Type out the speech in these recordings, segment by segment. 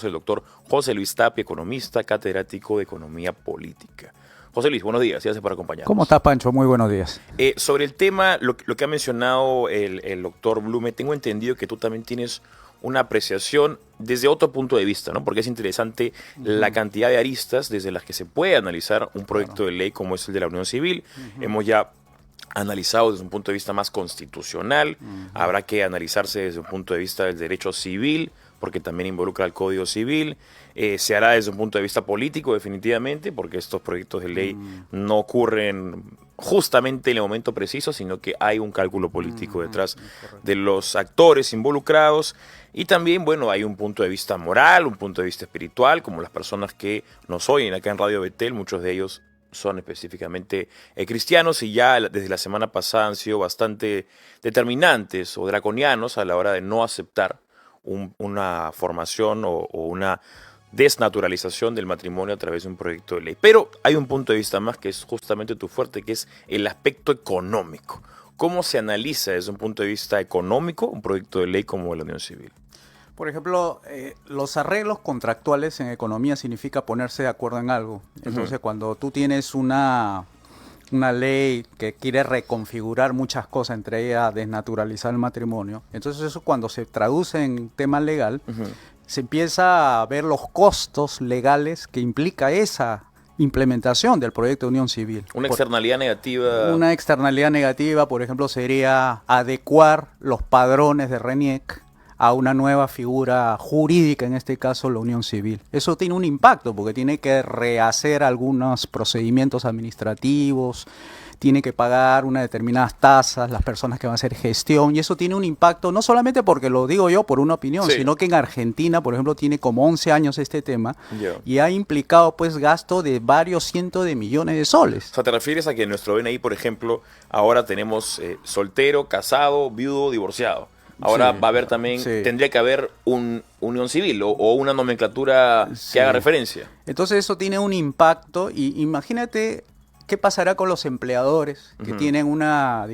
el doctor José Luis Tapia, economista, catedrático de Economía Política. José Luis, buenos días, gracias por acompañarnos. ¿Cómo estás, Pancho? Muy buenos días. Sobre el tema, lo que ha mencionado el doctor Blume, tengo entendido que tú también tienes una apreciación desde otro punto de vista, ¿no? Porque es interesante la cantidad de aristas desde las que se puede analizar un proyecto de ley como es el de la Unión Civil. Hemos ya analizado desde un punto de vista más constitucional, habrá que analizarse desde un punto de vista del derecho civil, porque también involucra al Código Civil, se hará desde un punto de vista político definitivamente, porque estos proyectos de ley no ocurren justamente en el momento preciso, sino que hay un cálculo político detrás de los actores involucrados, y también, bueno, hay un punto de vista moral, un punto de vista espiritual, como las personas que nos oyen acá en Radio Betel, muchos de ellos son específicamente cristianos y ya desde la semana pasada han sido bastante determinantes o draconianos a la hora de no aceptar una formación o una desnaturalización del matrimonio a través de un proyecto de ley. Pero hay un punto de vista más que es justamente tu fuerte, que es el aspecto económico. ¿Cómo se analiza desde un punto de vista económico un proyecto de ley como la Unión Civil? Por ejemplo, los arreglos contractuales en economía significa ponerse de acuerdo en algo. Entonces, cuando tú tienes una ley que quiere reconfigurar muchas cosas, entre ellas desnaturalizar el matrimonio, entonces eso cuando se traduce en tema legal, se empieza a ver los costos legales que implica esa implementación del proyecto de unión civil. Una externalidad negativa. Una externalidad negativa, por ejemplo, sería adecuar los padrones de RENIEC a una nueva figura jurídica, en este caso la unión civil. Eso tiene un impacto porque tiene que rehacer algunos procedimientos administrativos, tiene que pagar unas determinadas tasas las personas que van a hacer gestión, y eso tiene un impacto no solamente porque lo digo yo por una opinión, sino que en Argentina, por ejemplo, tiene como 11 años este tema y ha implicado pues gasto de varios cientos de millones de soles. O sea, ¿te refieres a que en nuestro DNI, por ejemplo, ahora tenemos soltero, casado, viudo, divorciado? Ahora va a haber también, tendría que haber una unión civil o una nomenclatura que haga referencia. Entonces eso tiene un impacto, y imagínate qué pasará con los empleadores que tienen una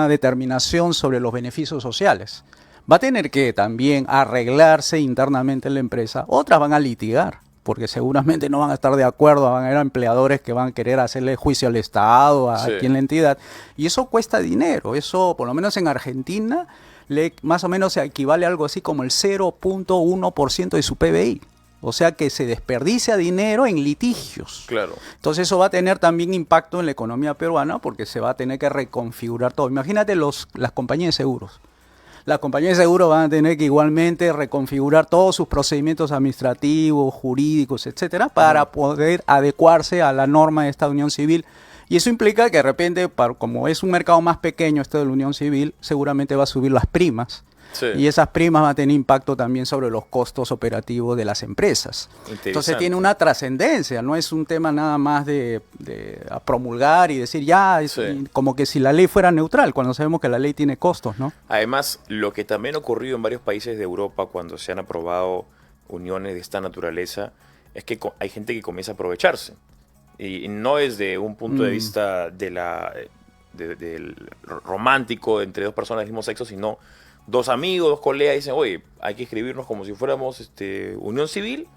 determinación sobre los beneficios sociales. Va a tener que también arreglarse internamente en la empresa. Otras van a litigar, porque seguramente no van a estar de acuerdo, van a haber empleadores que van a querer hacerle juicio al Estado, aquí en la entidad, y eso cuesta dinero. Eso, por lo menos en Argentina, más o menos se equivale a algo así como el 0.1% de su PBI. O sea que se desperdicia dinero en litigios. Claro. Entonces eso va a tener también impacto en la economía peruana, porque se va a tener que reconfigurar todo. Imagínate las compañías de seguros. Las compañías de seguros van a tener que igualmente reconfigurar todos sus procedimientos administrativos, jurídicos, etcétera, para poder adecuarse a la norma de esta unión civil. Y eso implica que de repente, como es un mercado más pequeño esto de la unión civil, seguramente va a subir las primas. Y esas primas van a tener impacto también sobre los costos operativos de las empresas. Entonces tiene una trascendencia, no es un tema nada más de promulgar y decir como que si la ley fuera neutral, cuando sabemos que la ley tiene costos, ¿no? Además, lo que también ha ocurrido en varios países de Europa cuando se han aprobado uniones de esta naturaleza es que hay gente que comienza a aprovecharse. Y no desde un punto de vista del romántico entre dos personas del mismo sexo, sino dos amigos, dos colegas dicen, oye, hay que escribirnos como si fuéramos unión civil,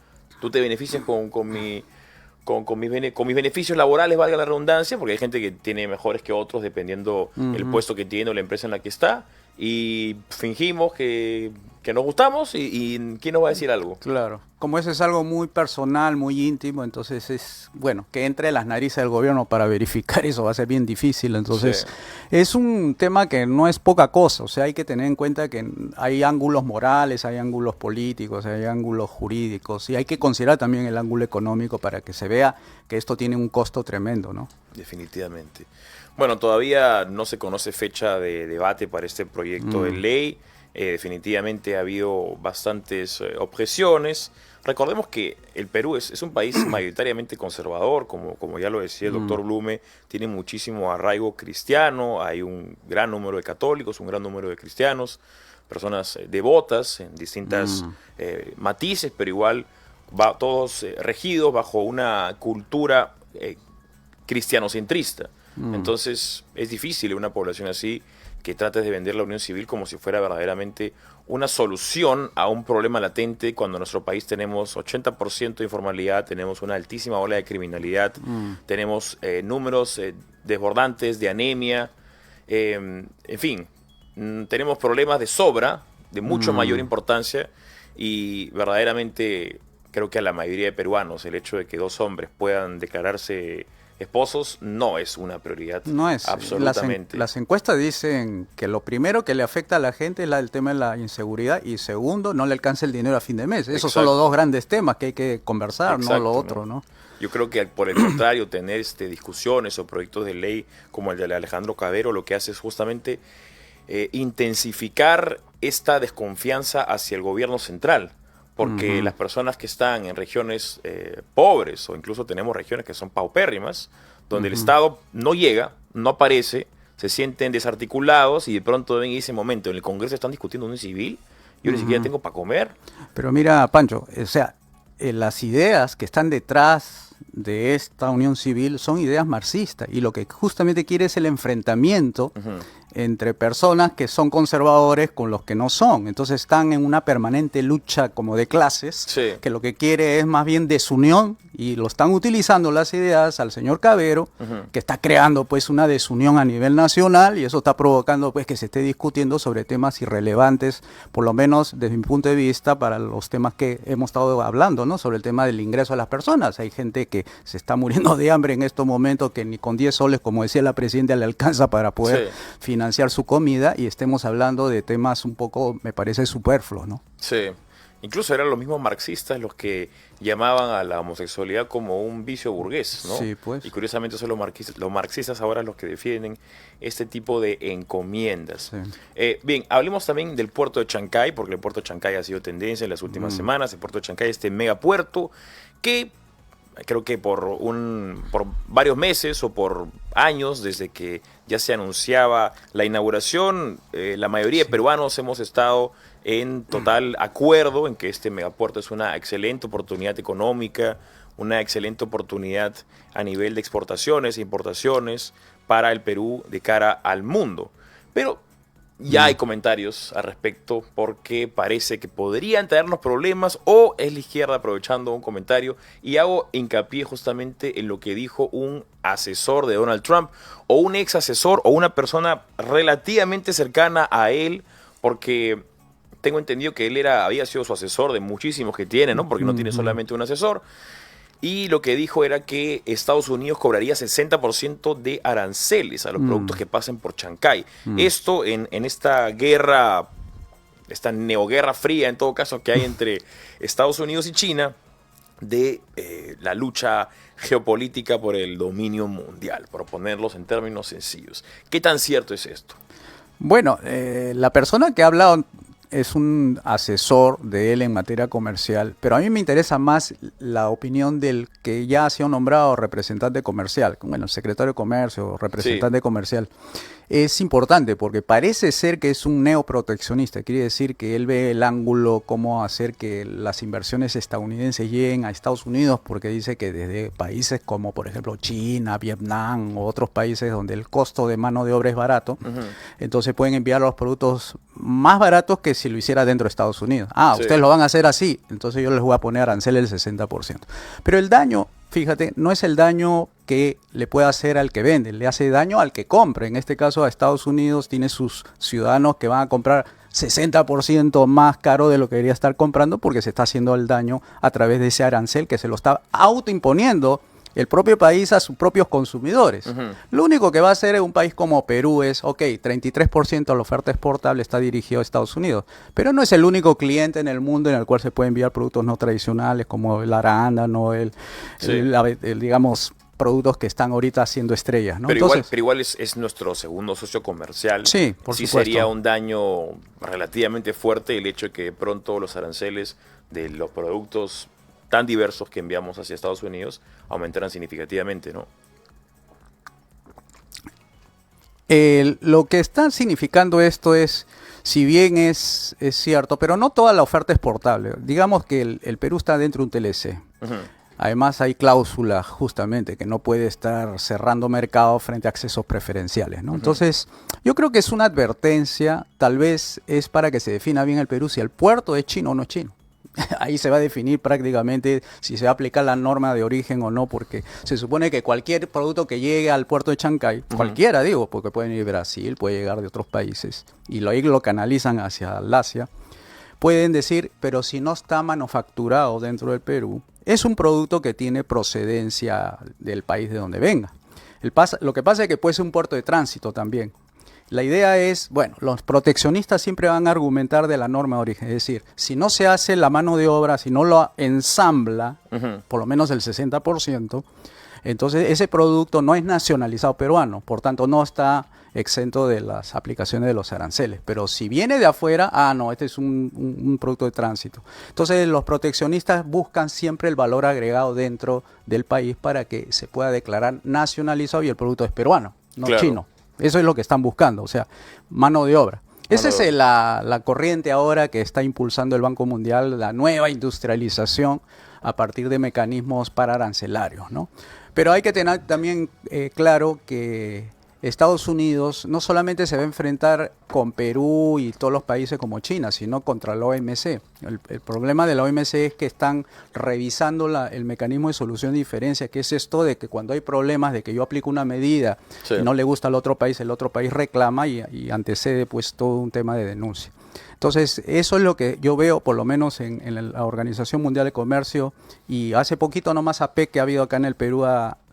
tú te beneficias con mis beneficios laborales, valga la redundancia, porque hay gente que tiene mejores que otros dependiendo el puesto que tiene o la empresa en la que está, y fingimos que nos gustamos y ¿quién nos va a decir algo? Claro, como eso es algo muy personal, muy íntimo, entonces es, bueno, que entre las narices del gobierno para verificar eso va a ser bien difícil, entonces es un tema que no es poca cosa, o sea, hay que tener en cuenta que hay ángulos morales, hay ángulos políticos, hay ángulos jurídicos, y hay que considerar también el ángulo económico para que se vea que esto tiene un costo tremendo, ¿no? Definitivamente. Bueno, todavía no se conoce fecha de debate para este proyecto de ley. Definitivamente ha habido bastantes objeciones. Recordemos que el Perú es un país mayoritariamente conservador, como ya lo decía el doctor Blume, tiene muchísimo arraigo cristiano, hay un gran número de católicos, un gran número de cristianos, personas devotas en distintas matices, pero igual todos regidos bajo una cultura cristianocentrista. Entonces es difícil una población así que trates de vender la unión civil como si fuera verdaderamente una solución a un problema latente cuando en nuestro país tenemos 80% de informalidad, tenemos una altísima ola de criminalidad, tenemos números desbordantes de anemia, en fin, tenemos problemas de sobra, de mucho mayor importancia, y verdaderamente creo que a la mayoría de peruanos el hecho de que dos hombres puedan declararse esposos no es una prioridad. No es. Absolutamente. Las encuestas dicen que lo primero que le afecta a la gente es el tema de la inseguridad, y segundo, no le alcanza el dinero a fin de mes. Esos Exacto. son los dos grandes temas que hay que conversar, Exacto, no lo otro, ¿no? Yo creo que por el contrario, tener discusiones o proyectos de ley como el de Alejandro Cabero, lo que hace es justamente intensificar esta desconfianza hacia el gobierno central. Porque las personas que están en regiones pobres, o incluso tenemos regiones que son paupérrimas, donde el Estado no llega, no aparece, se sienten desarticulados y de pronto ven ese momento en el Congreso están discutiendo un civil, yo ni siquiera tengo para comer. Pero mira, Pancho, o sea, las ideas que están detrás de esta unión civil son ideas marxistas, y lo que justamente quiere es el enfrentamiento entre personas que son conservadores con los que no son. Entonces están en una permanente lucha como de clases, Sí. que lo que quiere es más bien desunión, y lo están utilizando las ideas al señor Cabero, que está creando pues una desunión a nivel nacional, y eso está provocando pues que se esté discutiendo sobre temas irrelevantes, por lo menos desde mi punto de vista, para los temas que hemos estado hablando, ¿no? Sobre el tema del ingreso a las personas. Hay gente que se está muriendo de hambre en estos momentos, que ni con 10 soles, como decía la presidenta, le alcanza para poder financiar su comida, y estemos hablando de temas un poco, me parece, superfluos, ¿no? Sí. Incluso eran los mismos marxistas los que llamaban a la homosexualidad como un vicio burgués, ¿no? Sí, pues. Y curiosamente son los marxistas ahora los que defienden este tipo de encomiendas. Sí. Bien, hablemos también del puerto de Chancay, porque el puerto de Chancay ha sido tendencia en las últimas semanas. El puerto de Chancay, este megapuerto que creo que por varios meses o por años, desde que ya se anunciaba la inauguración, la mayoría de peruanos hemos estado en total acuerdo en que este megapuerto es una excelente oportunidad económica, una excelente oportunidad a nivel de exportaciones e importaciones para el Perú de cara al mundo. Pero ya hay comentarios al respecto, porque parece que podrían traernos problemas, o es la izquierda aprovechando un comentario, y hago hincapié justamente en lo que dijo un asesor de Donald Trump, o un ex asesor, o una persona relativamente cercana a él, porque tengo entendido que él había sido su asesor de muchísimos que tiene, ¿no? Porque no tiene solamente un asesor. Y lo que dijo era que Estados Unidos cobraría 60% de aranceles a los productos que pasen por Chancay. Esto en esta guerra, esta neoguerra fría en todo caso que hay entre Estados Unidos y China, de la lucha geopolítica por el dominio mundial, por ponerlos en términos sencillos. ¿Qué tan cierto es esto? Bueno, la persona que ha hablado es un asesor de él en materia comercial, pero a mí me interesa más la opinión del que ya ha sido nombrado representante comercial, bueno, el secretario de Comercio o representante comercial. Es importante porque parece ser que es un neoproteccionista, quiere decir que él ve el ángulo cómo hacer que las inversiones estadounidenses lleguen a Estados Unidos, porque dice que desde países como por ejemplo China, Vietnam o otros países donde el costo de mano de obra es barato, entonces pueden enviar los productos más baratos que si lo hiciera dentro de Estados Unidos. Ustedes lo van a hacer así, entonces yo les voy a poner arancel del 60%. Pero el daño, fíjate, no es el daño que le puede hacer al que vende, le hace daño al que compra. En este caso a Estados Unidos tiene sus ciudadanos que van a comprar 60% más caro de lo que debería estar comprando, porque se está haciendo el daño a través de ese arancel que se lo está autoimponiendo el propio país a sus propios consumidores. Lo único que va a hacer un país como Perú es, 33% de la oferta exportable está dirigido a Estados Unidos, pero no es el único cliente en el mundo en el cual se pueden enviar productos no tradicionales como el arándano, digamos, productos que están ahorita haciendo estrellas, ¿no? Pero Entonces, igual es nuestro segundo socio comercial. Sí, por supuesto. Sería un daño relativamente fuerte el hecho de que de pronto los aranceles de los productos tan diversos que enviamos hacia Estados Unidos aumentaran significativamente, ¿no? Lo que está significando esto es, si bien es cierto, pero no toda la oferta exportable. Digamos que el Perú está dentro de un TLC. Además hay cláusulas justamente que no puede estar cerrando mercado frente a accesos preferenciales, ¿no? Entonces, yo creo que es una advertencia, tal vez es para que se defina bien el Perú si el puerto es chino o no es chino. Ahí se va a definir prácticamente si se va a aplicar la norma de origen o no, porque se supone que cualquier producto que llegue al puerto de Chancay, cualquiera digo, porque puede venir de Brasil, puede llegar de otros países, y ahí lo canalizan hacia el Asia, pueden decir, pero si no está manufacturado dentro del Perú, es un producto que tiene procedencia del país de donde venga. Lo que pasa es que puede ser un puerto de tránsito también. La idea es, bueno, los proteccionistas siempre van a argumentar de la norma de origen, es decir, si no se hace la mano de obra, si no lo ensambla, por lo menos el 60%, entonces ese producto no es nacionalizado peruano, por tanto no está exento de las aplicaciones de los aranceles. Pero si viene de afuera, no, este es un producto de tránsito. Entonces los proteccionistas buscan siempre el valor agregado dentro del país para que se pueda declarar nacionalizado y el producto es peruano, no chino. Eso es lo que están buscando, o sea, mano de obra. Esa es la corriente ahora que está impulsando el Banco Mundial, la nueva industrialización a partir de mecanismos pararancelarios, ¿no? Pero hay que tener también claro que Estados Unidos no solamente se va a enfrentar con Perú y todos los países como China, sino contra la OMC. El problema de la OMC es que están revisando el mecanismo de solución de diferencia, que es esto de que cuando hay problemas de que yo aplico una medida y no le gusta al otro país, el otro país reclama y antecede pues todo un tema de denuncia. Entonces, eso es lo que yo veo, por lo menos en la Organización Mundial de Comercio, y hace poquito nomás APEC que ha habido acá en el Perú,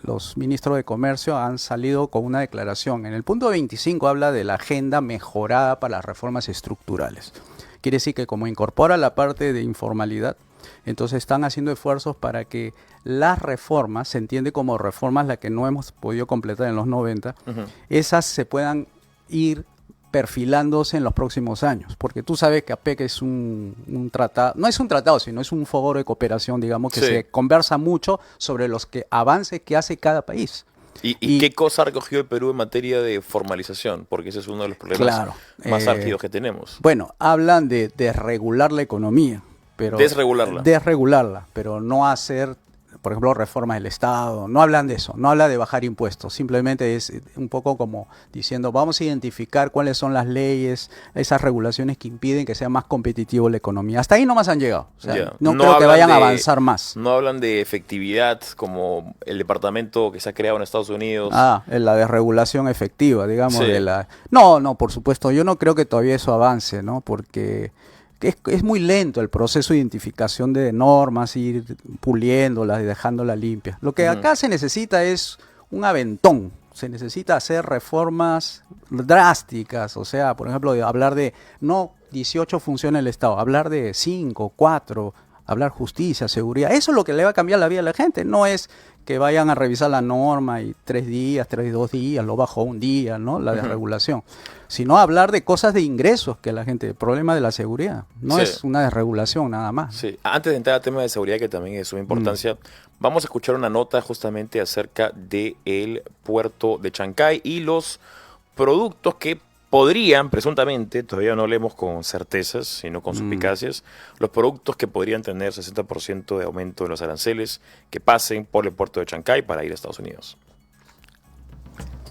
los ministros de Comercio han salido con una declaración. En el punto 25 habla de la agenda mejorada para las reformas estructurales. Quiere decir que como incorpora la parte de informalidad, entonces están haciendo esfuerzos para que las reformas, se entiende como reformas las que no hemos podido completar en los 90, esas se puedan ir perfilándose en los próximos años, porque tú sabes que APEC es un tratado, no es un tratado, sino es un foro de cooperación, digamos, que se conversa mucho sobre los avances que hace cada país. ¿Y qué cosa ha recogido el Perú en materia de formalización? Porque ese es uno de los problemas más álgidos que tenemos. Bueno, hablan de desregular la economía, pero desregularla, pero no hacer, por ejemplo, reformas del Estado. No hablan de eso, no habla de bajar impuestos, simplemente es un poco como diciendo vamos a identificar cuáles son las leyes, esas regulaciones que impiden que sea más competitivo la economía. Hasta ahí nomás han llegado, o sea, no creo que vayan a avanzar más. No hablan de efectividad como el departamento que se ha creado en Estados Unidos. La desregulación efectiva, digamos. No, por supuesto, yo no creo que todavía eso avance, ¿no? Porque es muy lento el proceso de identificación de normas, ir puliéndolas y dejándolas limpias. Lo que acá se necesita es un aventón, se necesita hacer reformas drásticas, o sea, por ejemplo, de hablar de no 18 funciones del Estado, hablar de 5, 4, hablar justicia, seguridad. Eso es lo que le va a cambiar la vida a la gente, no es que vayan a revisar la norma y 2 días, lo bajó un día, ¿no? La desregulación. Sino hablar de cosas de ingresos que la gente, el problema de la seguridad, no es una desregulación nada más. Sí. Antes de entrar al tema de seguridad, que también es de suma importancia, vamos a escuchar una nota justamente acerca del puerto de Chancay y los productos que podrían, presuntamente, todavía no hablemos con certezas, sino con suspicacias, los productos que podrían tener 60% de aumento en los aranceles que pasen por el puerto de Chancay para ir a Estados Unidos.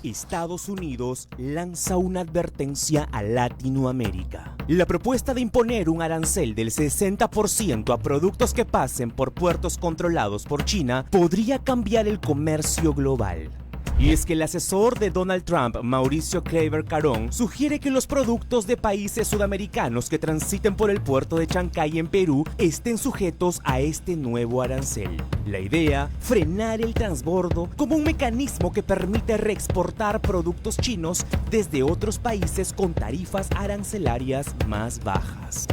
Estados Unidos lanza una advertencia a Latinoamérica. La propuesta de imponer un arancel del 60% a productos que pasen por puertos controlados por China podría cambiar el comercio global. Y es que el asesor de Donald Trump, Mauricio Kleber Carón, sugiere que los productos de países sudamericanos que transiten por el puerto de Chancay en Perú estén sujetos a este nuevo arancel. La idea, frenar el transbordo como un mecanismo que permite reexportar productos chinos desde otros países con tarifas arancelarias más bajas.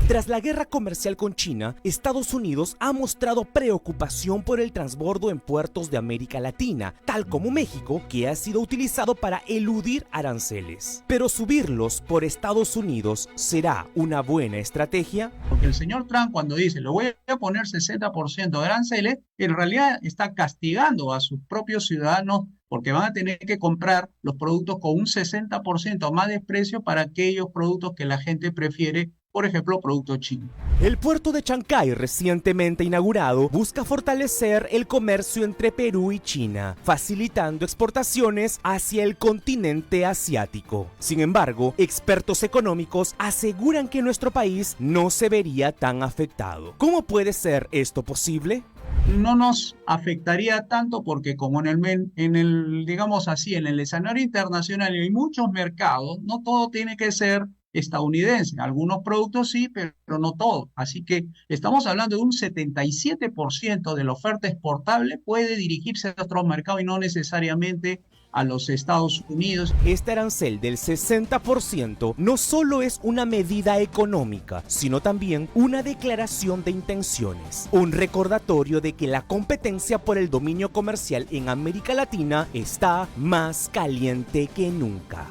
Tras la guerra comercial con China, Estados Unidos ha mostrado preocupación por el transbordo en puertos de América Latina, tal como México, que ha sido utilizado para eludir aranceles. Pero subirlos por Estados Unidos, ¿será una buena estrategia? Porque el señor Trump, cuando dice lo voy a poner 60% de aranceles, en realidad está castigando a sus propios ciudadanos porque van a tener que comprar los productos con un 60% más de precio para aquellos productos que la gente prefiere por ejemplo, productos chinos. El puerto de Chancay, recientemente inaugurado, busca fortalecer el comercio entre Perú y China, facilitando exportaciones hacia el continente asiático. Sin embargo, expertos económicos aseguran que nuestro país no se vería tan afectado. ¿Cómo puede ser esto posible? No nos afectaría tanto porque como digamos así, en el escenario internacional hay muchos mercados, no todo tiene que ser estadounidense. Algunos productos sí, pero no todo. Así que estamos hablando de un 77% de la oferta exportable puede dirigirse a otros mercados y no necesariamente a los Estados Unidos. Este arancel del 60% no solo es una medida económica, sino también una declaración de intenciones, un recordatorio de que la competencia por el dominio comercial en América Latina está más caliente que nunca.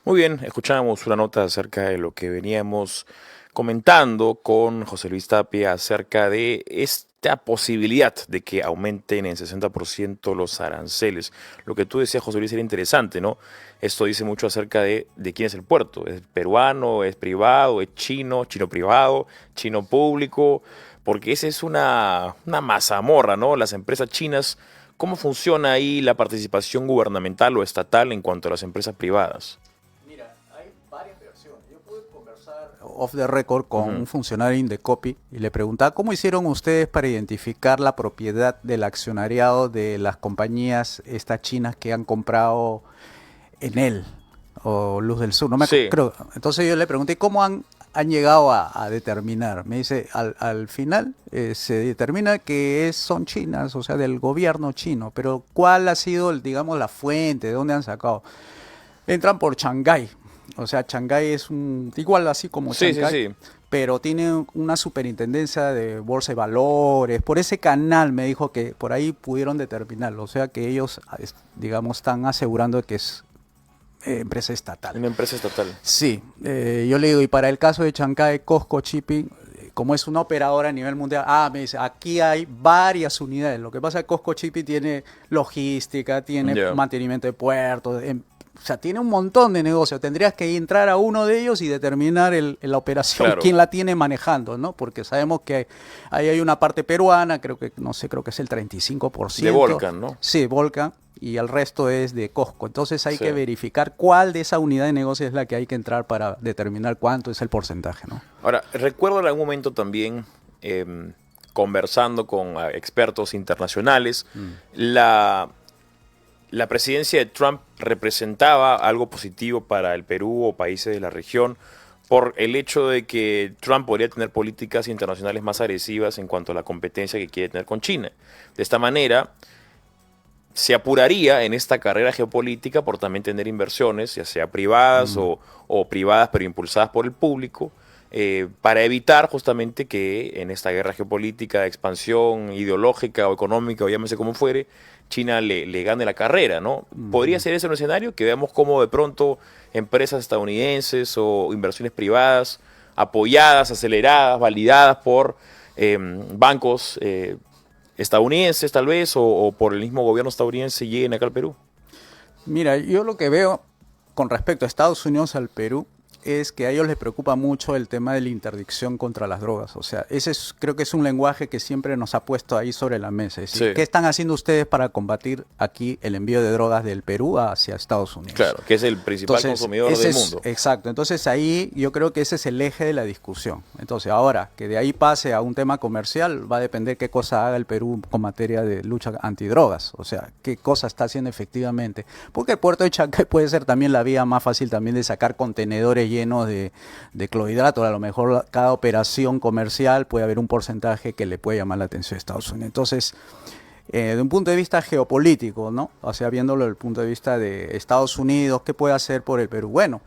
Muy bien, escuchábamos una nota acerca de lo que veníamos comentando con José Luis Tapia acerca de esta posibilidad de que aumenten en 60% los aranceles. Lo que tú decías, José Luis, era interesante, ¿no? Esto dice mucho acerca de quién es el puerto. ¿Es peruano, es privado, es chino, chino privado, chino público? Porque esa es una mazamorra, ¿no? Las empresas chinas, ¿cómo funciona ahí la participación gubernamental o estatal en cuanto a las empresas privadas? Off the record con un funcionario de Indecopi y le preguntaba cómo hicieron ustedes para identificar la propiedad del accionariado de las compañías estas chinas que han comprado Enel o Luz del Sur, no me creo. Entonces yo le pregunté cómo han llegado a determinar. Me dice, al final se determina que son chinas, o sea, del gobierno chino, pero ¿cuál ha sido, digamos, la fuente? ¿De dónde han sacado? Entran por Shanghái. O sea, Shanghái es igual así como Shanghái, pero tiene una superintendencia de bolsa de valores. Por ese canal me dijo que por ahí pudieron determinarlo. O sea, que ellos, digamos, están asegurando que es empresa estatal. Una empresa estatal. Sí. Yo le digo, y para el caso de Chancay, COSCO Shipping, como es una operadora a nivel mundial, me dice, aquí hay varias unidades. Lo que pasa es que COSCO Shipping tiene logística, tiene mantenimiento de puertos, o sea, tiene un montón de negocios. Tendrías que entrar a uno de ellos y determinar la operación, quién la tiene manejando, ¿no? Porque sabemos que ahí hay una parte peruana, creo que es el 35%. De Volcan, ¿no? Sí, Volcan, y el resto es de COSCO. Entonces hay que verificar cuál de esa unidad de negocio es la que hay que entrar para determinar cuánto es el porcentaje, ¿no? Ahora, recuerdo en algún momento también, conversando con expertos internacionales, la presidencia de Trump representaba algo positivo para el Perú o países de la región por el hecho de que Trump podría tener políticas internacionales más agresivas en cuanto a la competencia que quiere tener con China. De esta manera, se apuraría en esta carrera geopolítica por también tener inversiones, ya sea privadas o privadas pero impulsadas por el público, para evitar justamente que en esta guerra geopolítica de expansión ideológica o económica o llámese como fuere, China le gane la carrera, ¿no? ¿Podría ser ese un escenario? Que veamos cómo de pronto empresas estadounidenses o inversiones privadas apoyadas, aceleradas, validadas por bancos estadounidenses tal vez o por el mismo gobierno estadounidense lleguen acá al Perú. Mira, yo lo que veo con respecto a Estados Unidos al Perú es que a ellos les preocupa mucho el tema de la interdicción contra las drogas. O sea, creo que es un lenguaje que siempre nos ha puesto ahí sobre la mesa. Es decir, ¿qué están haciendo ustedes para combatir aquí el envío de drogas del Perú hacia Estados Unidos? Claro, que es el principal consumidor del mundo. Exacto. Entonces ahí yo creo que ese es el eje de la discusión. Entonces ahora, que de ahí pase a un tema comercial, va a depender qué cosa haga el Perú con materia de lucha antidrogas. O sea, qué cosa está haciendo efectivamente. Porque el puerto de Chancay puede ser también la vía más fácil también de sacar contenedores llenos de clorhidrato. A lo mejor cada operación comercial puede haber un porcentaje que le puede llamar la atención a Estados Unidos. Entonces, de un punto de vista geopolítico, ¿no? O sea, viéndolo desde el punto de vista de Estados Unidos, ¿qué puede hacer por el Perú? Bueno,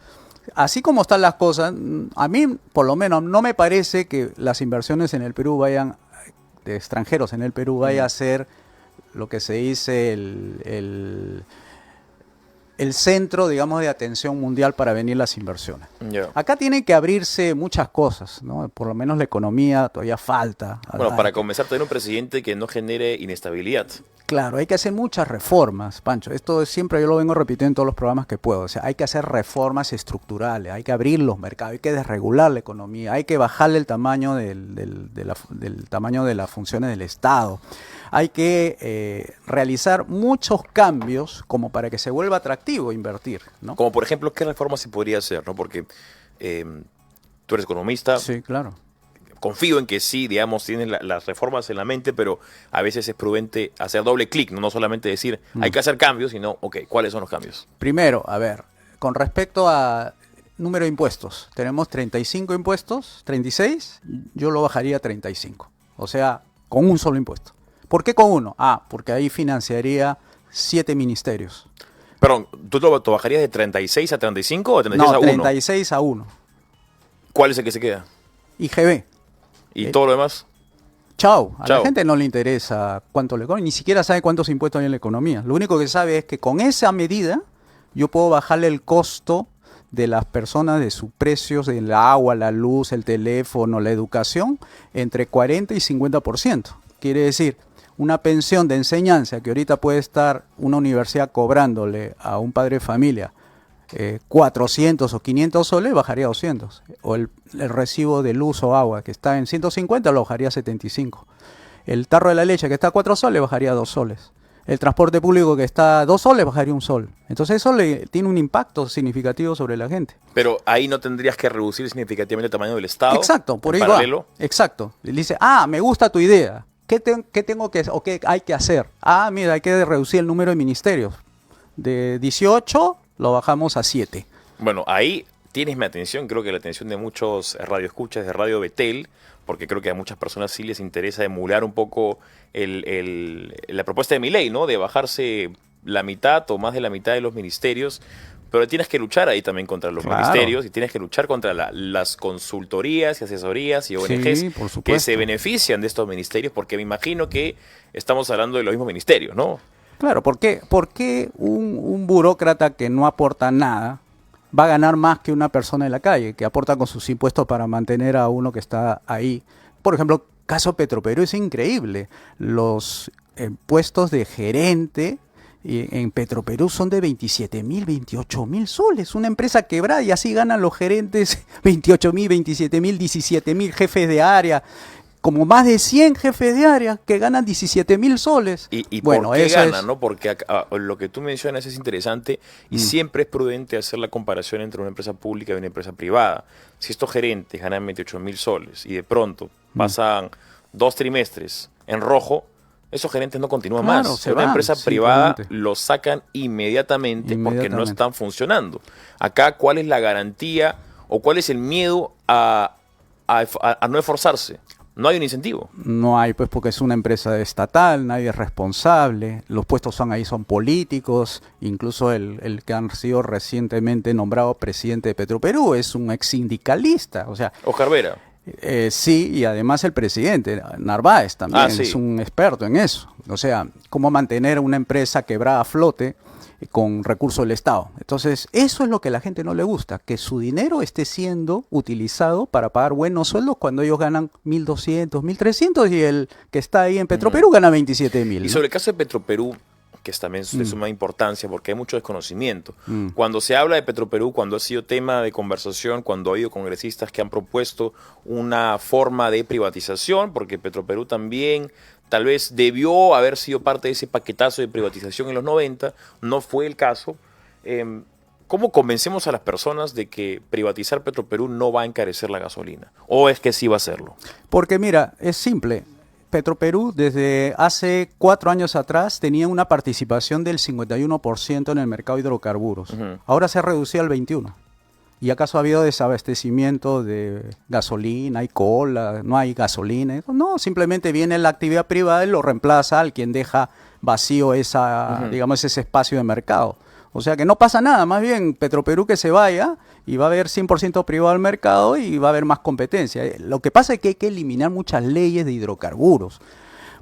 así como están las cosas, a mí, por lo menos, no me parece que las inversiones en el Perú vayan, de extranjeros en el Perú, vaya a ser lo que se dice el centro, digamos, de atención mundial para venir las inversiones. Ya. Acá tienen que abrirse muchas cosas, ¿no? Por lo menos la economía todavía falta. Bueno, para comenzar, tener un presidente que no genere inestabilidad. Claro, hay que hacer muchas reformas, Pancho. Esto siempre yo lo vengo repitiendo en todos los programas que puedo. O sea, hay que hacer reformas estructurales, hay que abrir los mercados, hay que desregular la economía, hay que bajarle el tamaño del tamaño de las funciones del Estado. Hay que realizar muchos cambios como para que se vuelva atractivo invertir, ¿no? Como por ejemplo, ¿qué reformas se podría hacer? ¿No? Porque tú eres economista. Sí, claro. Confío en que sí, digamos, tienes las reformas en la mente, pero a veces es prudente hacer doble clic, no solamente decir hay que hacer cambios, sino, ok, ¿cuáles son los cambios? Primero, a ver, con respecto a número de impuestos, tenemos 35 impuestos, 36, yo lo bajaría a 35. O sea, con un solo impuesto. ¿Por qué con uno? Porque ahí financiaría 7 ministerios. Perdón, ¿tú lo bajarías de 36 a 35 o de 36 a 1? 36 a 1. ¿Cuál es el que se queda? IGB. ¿Y todo lo demás? Chao. A Chao. la gente no le interesa cuánto le cobran, ni siquiera sabe cuántos impuestos hay en la economía. Lo único que sabe es que con esa medida yo puedo bajarle el costo de las personas, de sus precios, del agua, la luz, el teléfono, la educación, entre 40 y 50%. Quiere decir, una pensión de enseñanza que ahorita puede estar una universidad cobrándole a un padre de familia 400 o 500 soles, bajaría a 200. O el recibo de luz o agua que está en 150 lo bajaría a 75. El tarro de la leche que está a 4 soles bajaría a 2 soles. El transporte público que está a 2 soles bajaría 1 sol. Entonces eso tiene un impacto significativo sobre la gente. Pero ahí no tendrías que reducir significativamente el tamaño del Estado. Exacto, por ahí va. Paralelo. Exacto. Le dice, me gusta tu idea. ¿Qué tengo que o qué hay que hacer? Mira, hay que reducir el número de ministerios. De 18 lo bajamos a 7. Bueno, ahí tienes mi atención, creo que la atención de muchos radioescuchas de Radio Betel, porque creo que a muchas personas sí les interesa emular un poco la propuesta de Milei, ¿no? De bajarse la mitad o más de la mitad de los ministerios, pero tienes que luchar ahí también contra los ministerios y tienes que luchar contra las consultorías y asesorías y ONGs que se benefician de estos ministerios, porque me imagino que estamos hablando de los mismos ministerios, ¿no? Claro, ¿por qué un burócrata que no aporta nada va a ganar más que una persona en la calle, que aporta con sus impuestos para mantener a uno que está ahí? Por ejemplo, caso Petroperú es increíble. Los puestos de gerente en Petroperú son de 27.000, 28.000 soles. Una empresa quebrada y así ganan los gerentes 28.000, 27.000, 17.000 jefes de área. Como más de 100 jefes de área que ganan 17.000 soles. ¿Y bueno, por qué ganan? ¿No? Porque lo que tú mencionas es interesante y siempre es prudente hacer la comparación entre una empresa pública y una empresa privada. Si estos gerentes ganan 28.000 soles y de pronto pasan 2 trimestres en rojo, esos gerentes no continúan más. Una empresa privada los sacan inmediatamente porque no están funcionando. Acá, ¿cuál es la garantía o cuál es el miedo a no esforzarse? No hay un incentivo. No hay, pues, porque es una empresa estatal, nadie es responsable, los puestos son políticos, incluso el que han sido recientemente nombrado presidente de Petroperú es un ex sindicalista, o sea... Oscar Vera. Sí, y además el presidente, Narváez también, sí. es un experto en eso. O sea, cómo mantener una empresa quebrada a flote con recursos del Estado. Entonces, eso es lo que a la gente no le gusta, que su dinero esté siendo utilizado para pagar buenos sueldos cuando ellos ganan 1.200, 1.300 y el que está ahí en Petroperú gana 27.000. Y sobre el caso de Petroperú, que también es de suma importancia porque hay mucho desconocimiento. Cuando se habla de Petroperú, cuando ha sido tema de conversación, cuando ha habido congresistas que han propuesto una forma de privatización, porque Petroperú también tal vez debió haber sido parte de ese paquetazo de privatización en los 90, no fue el caso. ¿Cómo convencemos a las personas de que privatizar Petroperú no va a encarecer la gasolina? ¿O es que sí va a hacerlo? Porque mira, es simple. Petroperú desde hace 4 años atrás tenía una participación del 51% en el mercado de hidrocarburos. Ahora se ha reducido al 21%. ¿Y acaso ha habido desabastecimiento de gasolina, hay cola, no hay gasolina? No, simplemente viene la actividad privada y lo reemplaza al quien deja vacío digamos, ese espacio de mercado. O sea que no pasa nada, más bien Petroperú que se vaya y va a haber 100% privado al mercado y va a haber más competencia. Lo que pasa es que hay que eliminar muchas leyes de hidrocarburos,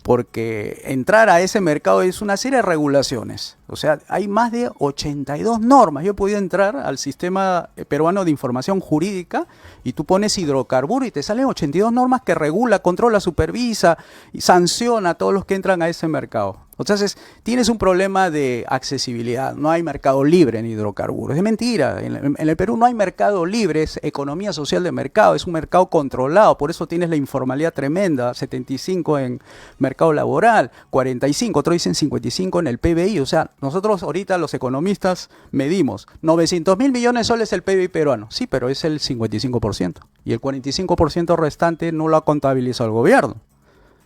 porque entrar a ese mercado es una serie de regulaciones. O sea, hay más de 82 normas. Yo he podido entrar al sistema peruano de información jurídica y tú pones hidrocarburo y te salen 82 normas que regula, controla, supervisa y sanciona a todos los que entran a ese mercado. Entonces, tienes un problema de accesibilidad. No hay mercado libre en hidrocarburos. Es mentira. En el Perú no hay mercado libre. Es economía social de mercado. Es un mercado controlado. Por eso tienes la informalidad tremenda. 75 en mercado laboral, 45, otros dicen 55 en el PBI. O sea, nosotros ahorita los economistas medimos 900.000 millones de soles el PBI peruano. Sí, pero es el 55%. Y el 45% restante no lo ha contabilizado el gobierno.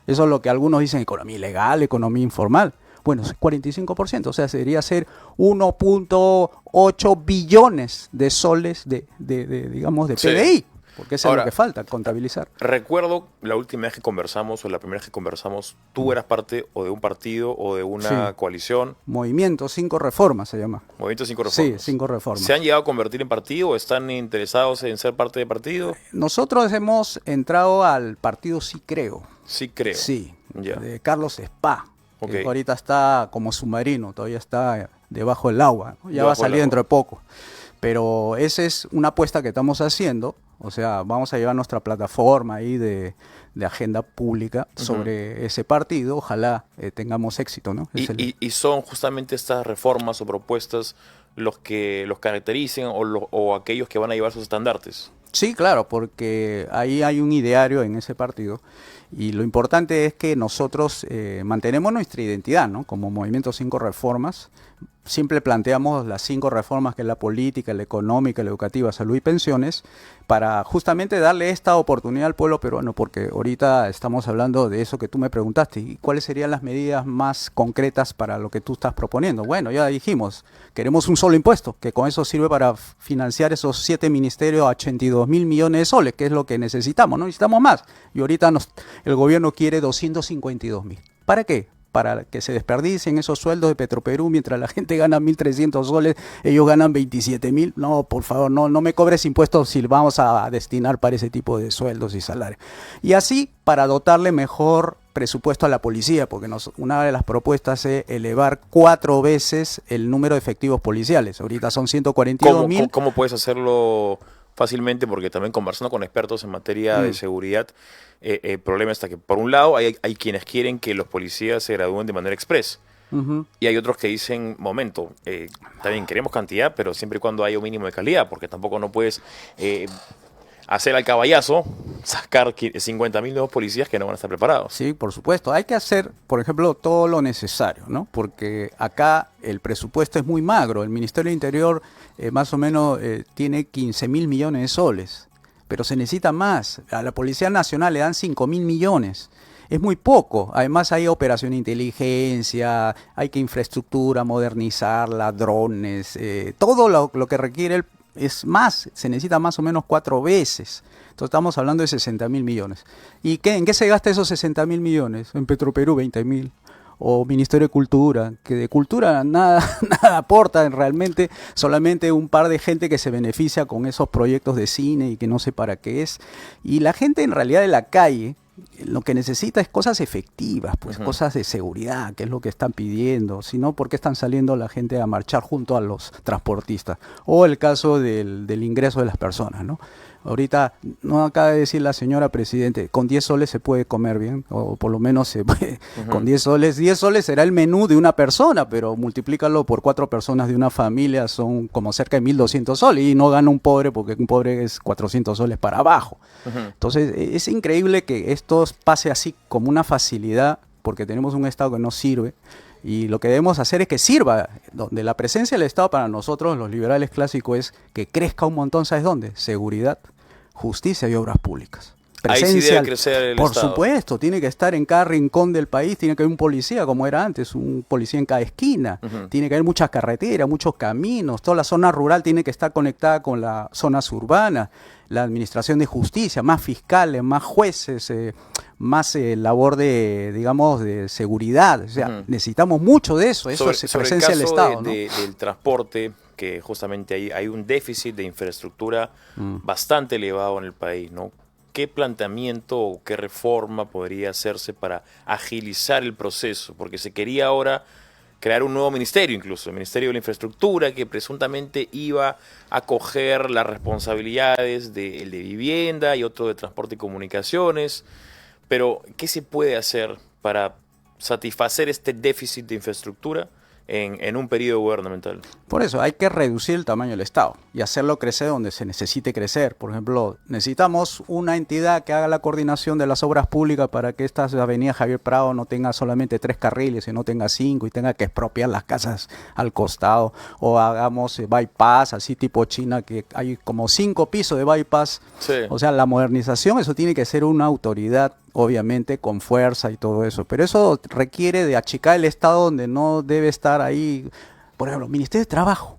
Eso es lo que algunos dicen, economía ilegal, economía informal. Bueno, es 45%, o sea, debería ser 1.8 billones de soles digamos, de PBI, porque eso es lo que falta, contabilizar. Recuerdo la última vez que conversamos, o la primera vez que conversamos, tú eras parte o de un partido o de una coalición. Movimiento 5 Reformas se llama. Movimiento 5 Reformas. Sí, 5 Reformas. ¿Se han llegado a convertir en partido o están interesados en ser parte de partido? Nosotros hemos entrado al partido Sí Creo. Sí Creo. Sí, ya. De Carlos Spa. Okay. Que ahorita está como submarino, todavía está debajo del agua, ¿no? Ya va a salir dentro de poco. Pero esa es una apuesta que estamos haciendo, o sea, vamos a llevar nuestra plataforma ahí de agenda pública sobre ese partido, ojalá tengamos éxito, ¿no? Y son justamente estas reformas o propuestas los que los caractericen o aquellos que van a llevar sus estandartes. Sí, claro, porque ahí hay un ideario en ese partido y lo importante es que nosotros mantenemos nuestra identidad, ¿no? Como Movimiento 5 Reformas, siempre planteamos las 5 reformas que es la política, la económica, la educativa, salud y pensiones, para justamente darle esta oportunidad al pueblo peruano, porque ahorita estamos hablando de eso que tú me preguntaste, ¿y cuáles serían las medidas más concretas para lo que tú estás proponiendo? Bueno, ya dijimos, queremos un solo impuesto, que con eso sirve para financiar esos 7 ministerios a 82.000 millones de soles, que es lo que necesitamos, no necesitamos más, y ahorita el gobierno quiere 252.000. ¿Para qué? Para que se desperdicien esos sueldos de Petroperú, mientras la gente gana 1.300 soles, ellos ganan 27.000. No, por favor, no me cobres impuestos si vamos a destinar para ese tipo de sueldos y salarios. Y así, para dotarle mejor presupuesto a la policía, porque una de las propuestas es elevar 4 veces el número de efectivos policiales. Ahorita son 142.000. ¿Cómo puedes hacerlo fácilmente? Porque también conversando con expertos en materia de seguridad, el problema está que por un lado hay quienes quieren que los policías se gradúen de manera express y hay otros que dicen, momento, también queremos cantidad, pero siempre y cuando haya un mínimo de calidad, porque tampoco no puedes hacer al caballazo, sacar 50.000 nuevos policías que no van a estar preparados. Sí, por supuesto. Hay que hacer, por ejemplo, todo lo necesario, ¿no? Porque acá el presupuesto es muy magro. El Ministerio del Interior más o menos tiene 15.000 millones de soles, pero se necesita más. A la Policía Nacional le dan 5.000 millones. Es muy poco. Además hay operación de inteligencia, hay que infraestructura, modernizarla, drones, todo lo que requiere es más, se necesita más o menos 4 veces. Entonces estamos hablando de 60.000 millones. ¿Y en qué se gasta esos 60.000 millones? En Petroperú 20.000. O Ministerio de Cultura, que de cultura nada aporta realmente, solamente un par de gente que se beneficia con esos proyectos de cine y que no sé para qué es. Y la gente en realidad de la calle lo que necesita es cosas efectivas, pues cosas de seguridad, que es lo que están pidiendo. Si no, ¿por qué están saliendo la gente a marchar junto a los transportistas? O el caso del ingreso de las personas, ¿no? Ahorita, no acaba de decir la señora Presidente, con 10 soles se puede comer bien, o por lo menos se puede, con 10 soles será el menú de una persona, pero multiplícalo por 4 personas de una familia, son como cerca de 1.200 soles, y no gana un pobre, porque un pobre es 400 soles para abajo. Entonces, es increíble que esto pase así como una facilidad, porque tenemos un Estado que no sirve, y lo que debemos hacer es que sirva, donde la presencia del Estado para nosotros, los liberales clásicos, es que crezca un montón, ¿sabes dónde? Seguridad, justicia y obras públicas. Ahí sí debe crecer el por Estado. supuesto, tiene que estar en cada rincón del país, tiene que haber un policía como era antes, un policía en cada esquina, tiene que haber muchas carreteras, muchos caminos, toda la zona rural tiene que estar conectada con las zonas urbanas, la administración de justicia, más fiscales, más jueces, más labor de, digamos, de seguridad, o sea, necesitamos mucho de eso, eso es presencia del Estado, ¿no? Del transporte, que justamente hay un déficit de infraestructura bastante elevado en el país, ¿no? ¿Qué planteamiento o qué reforma podría hacerse para agilizar el proceso? Porque se quería ahora crear un nuevo ministerio incluso, el Ministerio de la Infraestructura, que presuntamente iba a coger las responsabilidades el de vivienda y otro de transporte y comunicaciones. Pero, ¿qué se puede hacer para satisfacer este déficit de infraestructura en un periodo gubernamental? Por eso hay que reducir el tamaño del Estado y hacerlo crecer donde se necesite crecer. Por ejemplo, necesitamos una entidad que haga la coordinación de las obras públicas para que esta avenida Javier Prado no tenga solamente 3 carriles, sino tenga 5 y tenga que expropiar las casas al costado. O hagamos bypass, así tipo China, que hay como 5 pisos de bypass. Sí. O sea, la modernización, eso tiene que ser una autoridad, obviamente, con fuerza y todo eso. Pero eso requiere de achicar el Estado donde no debe estar ahí. Por ejemplo, Ministerio de Trabajo.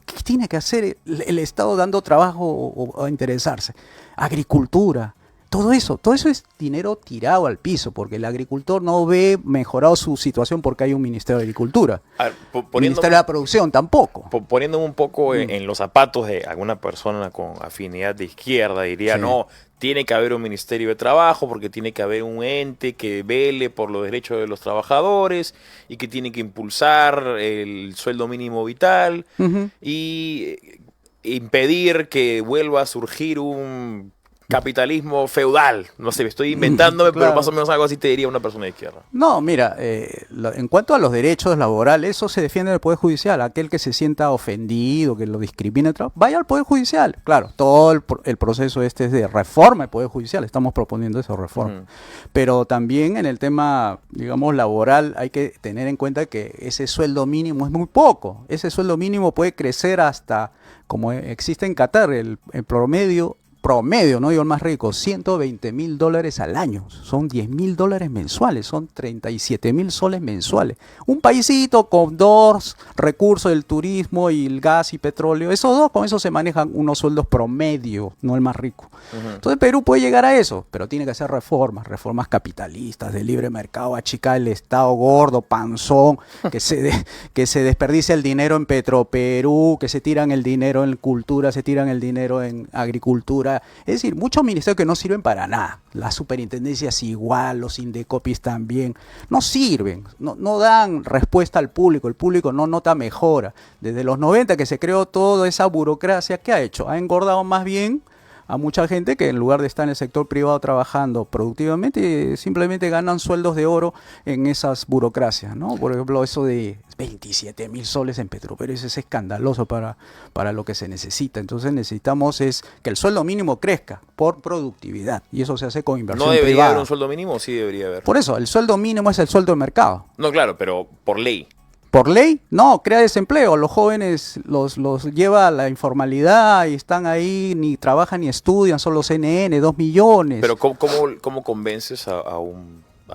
¿Qué tiene que hacer el Estado dando trabajo o interesarse? Agricultura. Todo eso es dinero tirado al piso, porque el agricultor no ve mejorado su situación porque hay un Ministerio de Agricultura. A ver, Ministerio de la Producción tampoco. Poniéndome un poco en los zapatos de alguna persona con afinidad de izquierda, diría, Sí. no, tiene que haber un Ministerio de Trabajo porque tiene que haber un ente que vele por los derechos de los trabajadores y que tiene que impulsar el sueldo mínimo vital Ujú. y impedir que vuelva a surgir un capitalismo feudal. No sé, me estoy inventándome, pero Claro. más o menos algo así te diría una persona de izquierda. No, mira, en cuanto a los derechos laborales, eso se defiende en el Poder Judicial. Aquel que se sienta ofendido, que lo discrimine, vaya al Poder Judicial. Claro, todo el proceso este es de reforma del Poder Judicial. Estamos proponiendo esa reforma. Ujú. Pero también en el tema, digamos, laboral, hay que tener en cuenta que ese sueldo mínimo es muy poco. Ese sueldo mínimo puede crecer hasta, como existe en Qatar, el promedio, no digo el más rico, $120,000 al año. Son $10,000 mensuales, son 37,000 soles mensuales. Un paísito con 2 recursos, el turismo y el gas y petróleo, esos dos, con eso se manejan unos sueldos promedio, no el más rico. Ujú. Entonces Perú puede llegar a eso, pero tiene que hacer reformas capitalistas, de libre mercado, achicar el Estado gordo, panzón, que se desperdicia el dinero en Petroperú, que se tiran el dinero en cultura, se tiran el dinero en agricultura. Es decir, muchos ministerios que no sirven para nada. Las superintendencias igual, los indecopis también. No sirven, no dan respuesta al público. El público no nota mejora. Desde los 90 que se creó toda esa burocracia, ¿qué ha hecho? Ha engordado más bien a mucha gente que en lugar de estar en el sector privado trabajando productivamente, simplemente ganan sueldos de oro en esas burocracias, ¿no? Por ejemplo, eso de 27,000 soles en Petroperú, eso es escandaloso para lo que se necesita. Entonces necesitamos es que el sueldo mínimo crezca por productividad, y eso se hace con inversión ¿No debería privada. haber un sueldo mínimo o sí debería haber? Por eso, el sueldo mínimo es el sueldo de mercado. No, claro, pero por ley. ¿Por ley? No, crea desempleo. Los jóvenes los lleva a la informalidad y están ahí, ni trabajan ni estudian, son los CNN, 2 millones. Pero ¿cómo convences a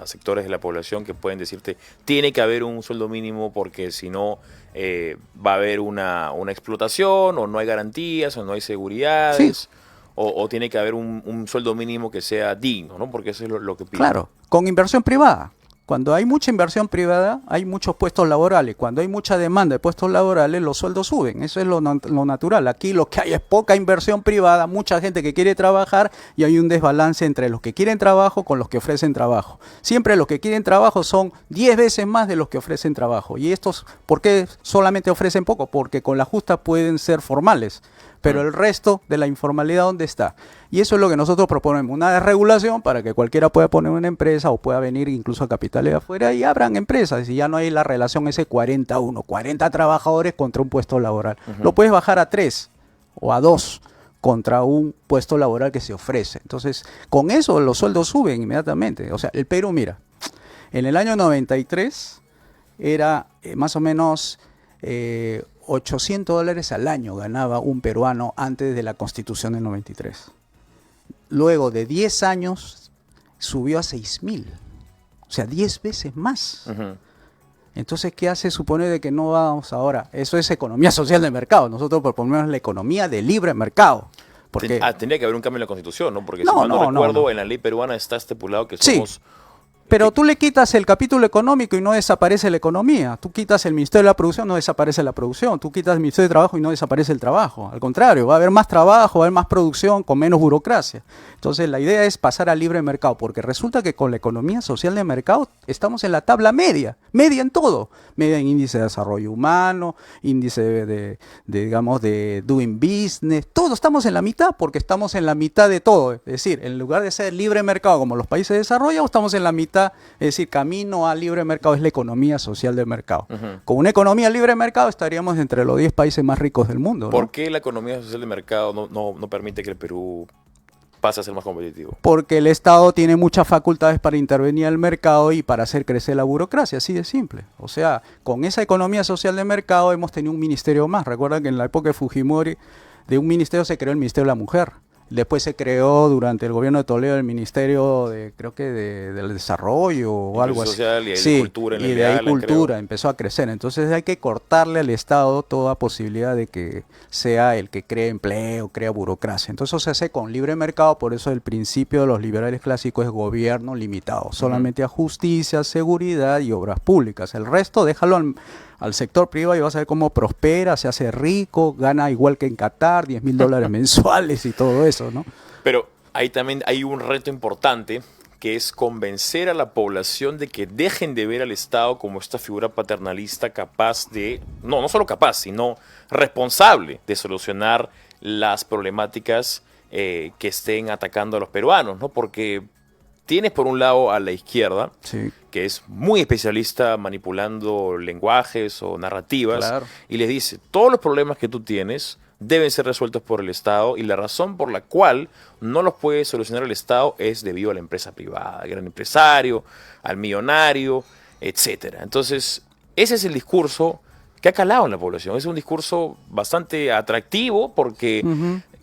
sectores de la población que pueden decirte tiene que haber un sueldo mínimo porque si no va a haber una explotación o no hay garantías o no hay seguridades? Sí. O tiene que haber un sueldo mínimo que sea digno, ¿no? Porque eso es lo que piden. Claro, con inversión privada. Cuando hay mucha inversión privada, hay muchos puestos laborales. Cuando hay mucha demanda de puestos laborales, los sueldos suben. Eso es lo natural. Aquí lo que hay es poca inversión privada, mucha gente que quiere trabajar y hay un desbalance entre los que quieren trabajo con los que ofrecen trabajo. Siempre los que quieren trabajo son 10 veces más de los que ofrecen trabajo. ¿Y estos por qué solamente ofrecen poco? Porque con la justa pueden ser formales. Pero el resto de la informalidad, ¿dónde está? Y eso es lo que nosotros proponemos, una desregulación para que cualquiera pueda poner una empresa o pueda venir incluso a capitales de afuera y abran empresas. Y ya no hay la relación ese 40-1, 40 trabajadores contra un puesto laboral. Lo puedes bajar a 3 o a 2 contra un puesto laboral que se ofrece. Entonces, con eso los sueldos suben inmediatamente. O sea, el Perú, mira, en el año 93 era más o menos... $800 al año ganaba un peruano antes de la Constitución del 93. Luego de 10 años subió a 6,000. O sea, 10 veces más. Ujú. Entonces, ¿qué hace suponer de que no vamos ahora? Eso es economía social de mercado. Nosotros proponemos la economía de libre mercado. Porque Tendría que haber un cambio en la Constitución, ¿no? Porque No, si mal no no, no, recuerdo, no. en la ley peruana está estipulado que Sí. somos Pero tú le quitas el capítulo económico y no desaparece la economía. Tú quitas el Ministerio de la Producción, no desaparece la producción. Tú quitas el Ministerio de Trabajo y no desaparece el trabajo. Al contrario, va a haber más trabajo, va a haber más producción con menos burocracia. Entonces la idea es pasar al libre mercado, porque resulta que con la economía social de mercado estamos en la tabla media en todo. Media en índice de desarrollo humano, índice digamos, de doing business. Todos estamos en la mitad, porque estamos en la mitad de todo. Es decir, en lugar de ser libre mercado como los países desarrollados, estamos en la mitad. Es decir, camino al libre mercado es la economía social del mercado. Con una economía libre de mercado estaríamos entre los 10 países más ricos del mundo, ¿no? ¿Por qué la economía social del mercado no permite que el Perú pase a ser más competitivo? Porque el Estado tiene muchas facultades para intervenir al mercado y para hacer crecer la burocracia, así de simple. O sea, con esa economía social de mercado hemos tenido un ministerio más. Recuerda que en la época de Fujimori, de un ministerio se creó el Ministerio de la Mujer. Después se creó durante el gobierno de Toledo el Ministerio del Desarrollo o algo así. Social, y de Sí, cultura, y de ahí cultura empezó a crecer. Entonces hay que cortarle al Estado toda posibilidad de que sea el que cree empleo, crea burocracia. Entonces eso se hace con libre mercado, por eso el principio de los liberales clásicos es gobierno limitado, solamente a justicia, seguridad y obras públicas. El resto déjalo al sector privado y vas a ver cómo prospera, se hace rico, gana igual que en Qatar, $10,000 mensuales y todo eso, ¿no? Pero ahí también hay un reto importante, que es convencer a la población de que dejen de ver al Estado como esta figura paternalista capaz de, no solo capaz, sino responsable de solucionar las problemáticas que estén atacando a los peruanos, ¿no? Porque tienes por un lado a la izquierda, Sí. que es muy especialista manipulando lenguajes o narrativas, Claro. y les dice, todos los problemas que tú tienes deben ser resueltos por el Estado, y la razón por la cual no los puede solucionar el Estado es debido a la empresa privada, al gran empresario, al millonario, etcétera. Entonces, ese es el discurso que ha calado en la población. Es un discurso bastante atractivo porque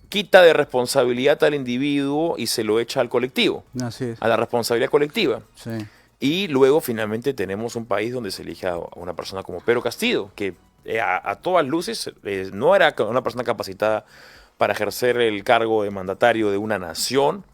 quita de responsabilidad al individuo y se lo echa al colectivo, Así es. a la responsabilidad colectiva. Sí. Y luego finalmente tenemos un país donde se elige a una persona como Pedro Castillo, que a todas luces no era una persona capacitada para ejercer el cargo de mandatario de una nación,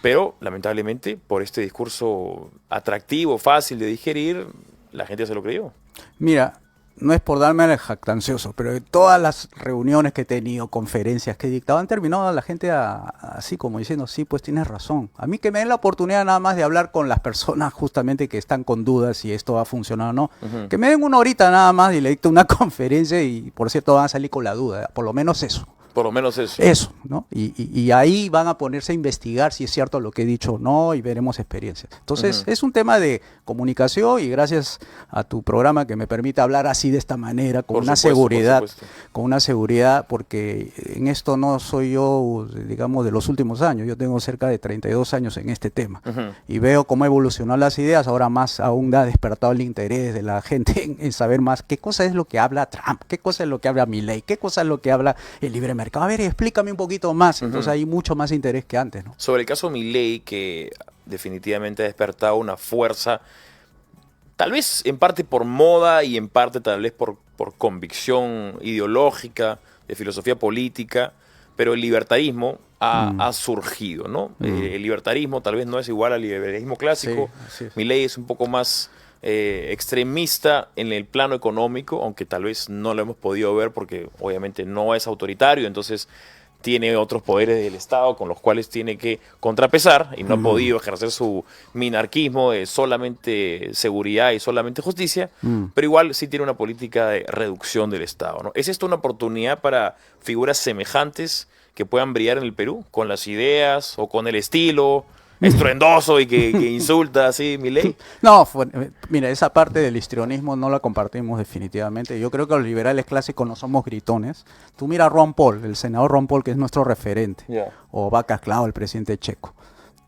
pero lamentablemente por este discurso atractivo, fácil de digerir, la gente se lo creyó. Mira, no es por darme al jactancioso, pero de todas las reuniones que he tenido, conferencias que he dictado, han terminado la gente así como diciendo, sí, pues tienes razón. A mí que me den la oportunidad nada más de hablar con las personas justamente que están con dudas si esto va a funcionar o no. Que me den una horita nada más y le dicto una conferencia y, por cierto, van a salir con la duda. Por lo menos eso. Por lo menos eso. Eso, ¿no? Y ahí van a ponerse a investigar si es cierto lo que he dicho o no y veremos experiencias. Entonces, es un tema de comunicación y gracias a tu programa que me permite hablar así de esta manera, con Por una supuesto, seguridad, por supuesto. con una seguridad, porque en esto no soy yo, digamos, de los últimos años. Yo tengo cerca de 32 años en este tema y veo cómo evolucionan las ideas. Ahora más aún ha despertado el interés de la gente en saber más qué cosa es lo que habla Trump, qué cosa es lo que habla Milei, qué cosa es lo que habla el libre mercado. A ver, explícame un poquito más. Entonces hay mucho más interés que antes, ¿no? Sobre el caso Milei, que definitivamente ha despertado una fuerza, tal vez en parte por moda y en parte tal vez por convicción ideológica, de filosofía política, pero el libertarismo ha surgido, ¿no? El libertarismo tal vez no es igual al liberalismo clásico. Sí, así es. Milei es un poco más extremista en el plano económico, aunque tal vez no lo hemos podido ver porque obviamente no es autoritario, entonces tiene otros poderes del Estado con los cuales tiene que contrapesar y no ha podido ejercer su minarquismo de solamente seguridad y solamente justicia, pero igual sí tiene una política de reducción del Estado, ¿no? ¿Es esto una oportunidad para figuras semejantes que puedan brillar en el Perú con las ideas o con el estilo estruendoso y que insulta así Milei? No, mira, esa parte del histrionismo no la compartimos definitivamente. Yo creo que los liberales clásicos no somos gritones. Tú mira a Ron Paul, el senador Ron Paul, que es nuestro referente, o Václav Klaus, el presidente checo.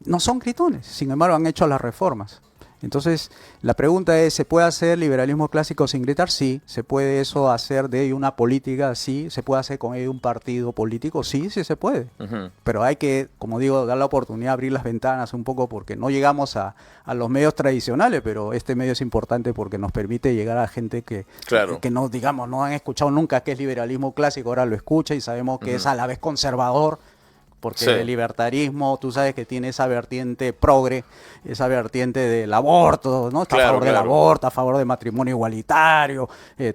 No son gritones, sin embargo han hecho las reformas. Entonces, la pregunta es, ¿se puede hacer liberalismo clásico sin gritar? Sí. ¿Se puede eso hacer de una política? Sí. ¿Se puede hacer con ello un partido político? Sí, sí se puede. Pero hay que, como digo, dar la oportunidad, abrir las ventanas un poco porque no llegamos a los medios tradicionales, pero este medio es importante porque nos permite llegar a gente que no, digamos, no han escuchado nunca qué es liberalismo clásico, ahora lo escucha y sabemos que es a la vez conservador, porque Sí. el libertarismo, tú sabes que tiene esa vertiente progre, esa vertiente del aborto, ¿no? Está a Claro, favor del claro. aborto, a favor del matrimonio igualitario,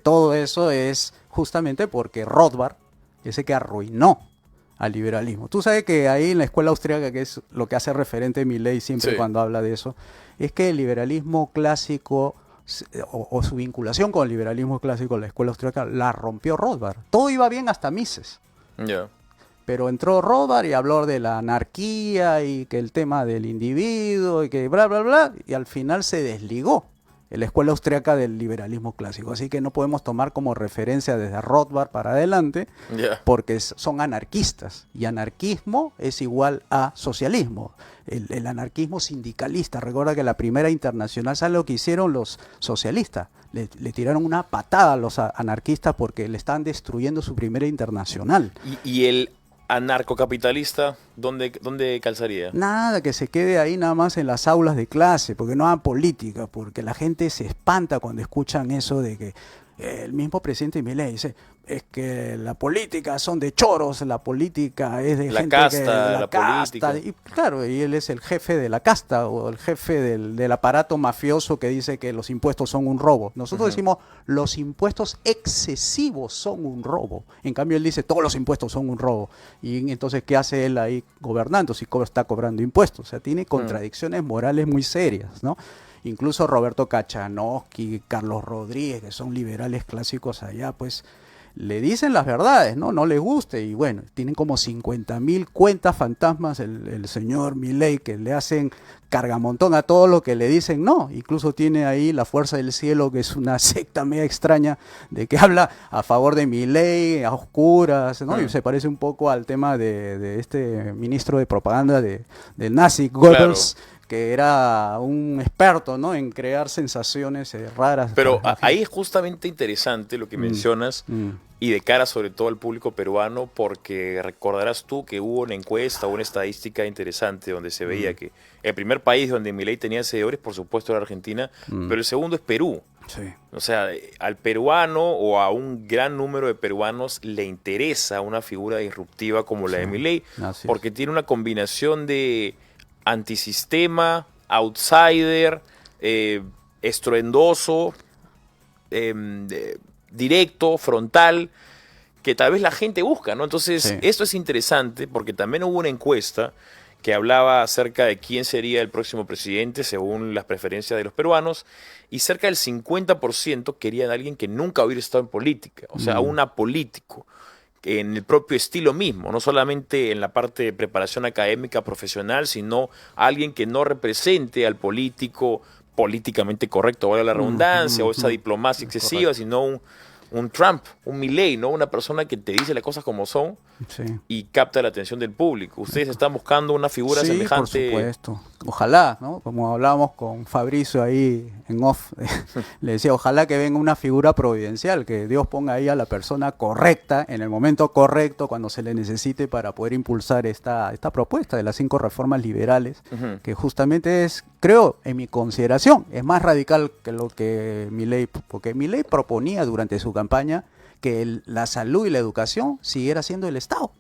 todo eso es justamente porque Rothbard, ese que arruinó al liberalismo. Tú sabes que ahí en la escuela austríaca, que es lo que hace referente Milei siempre Sí. cuando habla de eso, es que el liberalismo clásico o su vinculación con el liberalismo clásico, la escuela austríaca, la rompió Rothbard. Todo iba bien hasta Mises. Ya. Pero entró Rothbard y habló de la anarquía y que el tema del individuo y que bla, bla, bla, y al final se desligó la escuela austriaca del liberalismo clásico. Así que no podemos tomar como referencia desde Rothbard para adelante, Ya. porque son anarquistas, y anarquismo es igual a socialismo. El anarquismo sindicalista, recuerda que la primera internacional, ¿sabes lo que hicieron los socialistas? Le tiraron una patada a los anarquistas porque le estaban destruyendo su primera internacional. ¿Y el anarcocapitalista, dónde calzaría? Nada, que se quede ahí nada más en las aulas de clase, porque no hagan política, porque la gente se espanta cuando escuchan eso de que el mismo presidente Milei dice, es que la política son de choros, la política es de La gente casta, que la política. Y claro, y él es el jefe de la casta o el jefe del aparato mafioso que dice que los impuestos son un robo. Nosotros decimos los impuestos excesivos son un robo. En cambio él dice todos los impuestos son un robo. Y entonces ¿qué hace él ahí gobernando si está cobrando impuestos? O sea, tiene contradicciones morales muy serias, ¿no? Incluso Roberto Kachanowski, Carlos Rodríguez, que son liberales clásicos allá, pues le dicen las verdades, ¿no? No les guste, y bueno, tienen como 50.000 cuentas fantasmas el señor Milei, que le hacen cargamontón a todo lo que le dicen no. Incluso tiene ahí la Fuerza del Cielo, que es una secta media extraña, de que habla a favor de Milei, a oscuras, ¿no? Y se parece un poco al tema de este ministro de propaganda del nazi, Goebbels, que era un experto, ¿no?, en crear sensaciones raras. Pero ahí es justamente interesante lo que mencionas, y de cara sobre todo al público peruano, porque recordarás tú que hubo una encuesta, una estadística interesante donde se veía que el primer país donde Milei tenía seguidores, por supuesto, era Argentina, pero el segundo es Perú. Sí. O sea, al peruano o a un gran número de peruanos le interesa una figura disruptiva como la de Milei, Así porque tiene una combinación de antisistema, outsider, estruendoso, directo, frontal, que tal vez la gente busca, ¿no? Entonces, Sí. esto es interesante porque también hubo una encuesta que hablaba acerca de quién sería el próximo presidente según las preferencias de los peruanos, y cerca del 50% querían a alguien que nunca hubiera estado en política, o sea, un apolítico, en el propio estilo mismo, no solamente en la parte de preparación académica profesional, sino alguien que no represente al político políticamente correcto, valga la redundancia, o esa diplomacia excesiva, sino un Trump, un Milei, ¿no? Una persona que te dice las cosas como son Sí. y capta la atención del público. Ustedes están buscando una figura Sí, semejante. por supuesto. Ojalá, ¿no? Como hablábamos con Fabricio ahí en off, le decía, ojalá que venga una figura providencial, que Dios ponga ahí a la persona correcta, en el momento correcto, cuando se le necesite para poder impulsar esta propuesta de las 5 reformas liberales, que justamente es, creo, en mi consideración, es más radical que lo que Milei, porque Milei proponía durante su campaña que la salud y la educación siguiera siendo el Estado.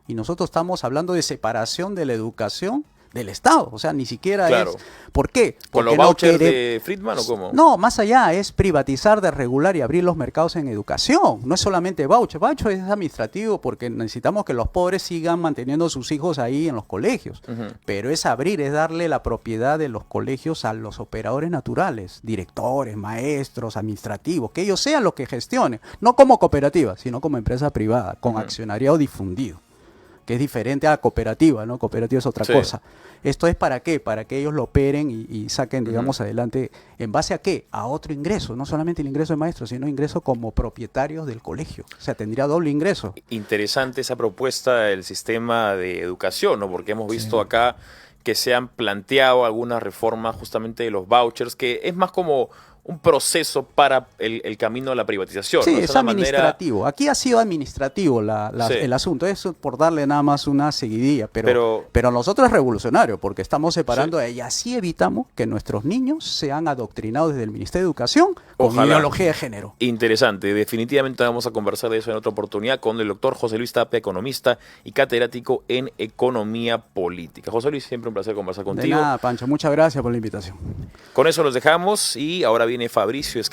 Y nosotros estamos hablando de separación de la educación del Estado. O sea, ni siquiera Claro. es... ¿Por qué? ¿Con los Porque no vouchers quere- de Friedman o cómo? No, más allá, es privatizar, desregular y abrir los mercados en educación. No es solamente voucher. Voucher es administrativo porque necesitamos que los pobres sigan manteniendo a sus hijos ahí en los colegios. Pero es abrir, es darle la propiedad de los colegios a los operadores naturales, directores, maestros, administrativos, que ellos sean los que gestionen. No como cooperativa, sino como empresa privada, con accionariado difundido, que es diferente a cooperativa, ¿no? Cooperativa es otra Sí. cosa. ¿Esto es para qué? Para que ellos lo operen y saquen, digamos, adelante, ¿en base a qué? A otro ingreso, no solamente el ingreso de maestros, sino ingreso como propietarios del colegio. O sea, tendría doble ingreso. Interesante esa propuesta del sistema de educación, ¿no? Porque hemos visto acá que se han planteado algunas reformas justamente de los vouchers, que es más como un proceso para el camino a la privatización. Sí, ¿no? es una manera... administrativo. Aquí ha sido administrativo Sí. el asunto. Eso por darle nada más una seguidilla. Pero nosotros es revolucionario porque estamos separando y así evitamos que nuestros niños sean adoctrinados desde el Ministerio de Educación con Ojalá. ideología de género. Interesante. Definitivamente vamos a conversar de eso en otra oportunidad con el doctor José Luis Tapia, economista y catedrático en economía política. José Luis, siempre un placer conversar De contigo. nada, Pancho. Muchas gracias por la invitación. Con eso los dejamos y ahora viene Fabricio Escalante.